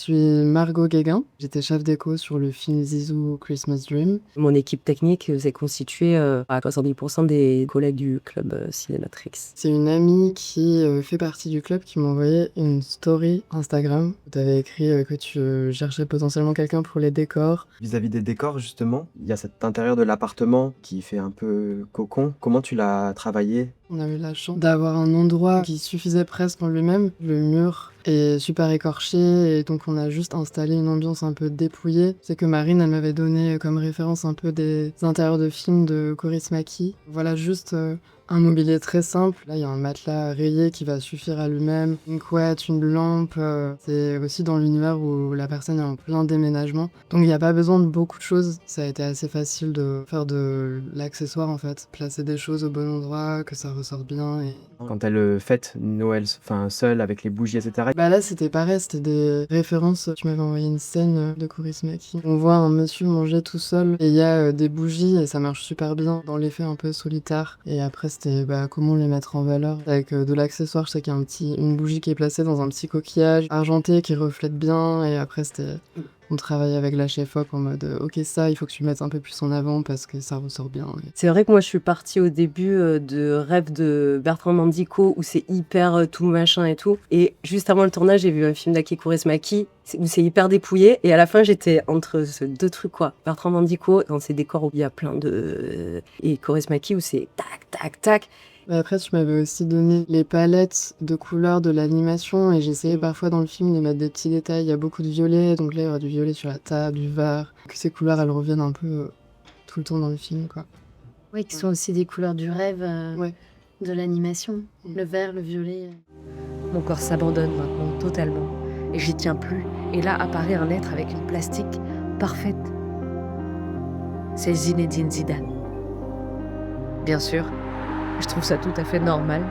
suis Margot Guéguin. J'étais chef déco sur le film Zizou Christmas Dream. Mon équipe technique s'est constituée à 70% des collègues du club Cinématrix. C'est une amie qui fait partie du club qui m'a envoyé une story Instagram où tu avais écrit que tu cherchais potentiellement quelqu'un pour les décors. Vis-à-vis des décors, justement, il y a cet intérieur de l'appartement qui fait un peu cocon. Comment tu l'as travaillé? On a eu la chance d'avoir un endroit qui suffisait presque en lui-même. Le mur est super écorché et donc on a juste installé une ambiance un peu dépouillée. C'est que Marine, elle m'avait donné comme référence un peu des intérieurs de films de Coris Maki. Voilà, juste un mobilier très simple. Là, il y a un matelas rayé qui va suffire à lui-même, une couette, une lampe. C'est aussi dans l'univers où la personne est en plein déménagement. Donc il n'y a pas besoin de beaucoup de choses. Ça a été assez facile de faire de l'accessoire en fait. Placer des choses au bon endroit, que ça ressorte bien. Et... Quand elle fête Noël, seule avec les bougies, etc. Bah là, c'était pareil, c'était des références. Tu m'avais envoyé une scène de Coris Maki. On voit un monsieur manger tout seul et il y a des bougies et ça marche super bien dans l'effet un peu solitaire. Et après, c'était comment les mettre en valeur. Avec de l'accessoire, je sais qu'il y a une bougie qui est placée dans un petit coquillage argenté qui reflète bien. Et après, on travaille avec la chef-op en mode ok, ça, il faut que tu le mettes un peu plus en avant parce que ça ressort bien. C'est vrai que moi, je suis partie au début de Rêve de Bertrand Mandico où c'est hyper tout machin et tout. Et juste avant le tournage, j'ai vu un film d'Aki Kaurismäki où c'est hyper dépouillé. Et à la fin, j'étais entre ces deux trucs, quoi. Bertrand Mandico, dans ces décors où il y a plein de... Et Kaurismäki où c'est tac, tac, tac. Après, tu m'avais aussi donné les palettes de couleurs de l'animation et j'essayais parfois dans le film de mettre des petits détails. Il y a beaucoup de violet, donc là, il y aura du violet sur la table, du vert. Que ces couleurs, elles reviennent un peu tout le temps dans le film, quoi. Oui, qui sont aussi des couleurs du rêve Ouais. de l'animation. Le vert, le violet. Mon corps s'abandonne maintenant, totalement. Et j'y tiens plus. Et là apparaît un être avec une plastique parfaite. C'est Zinedine Zidane. Bien sûr, je trouve ça tout à fait normal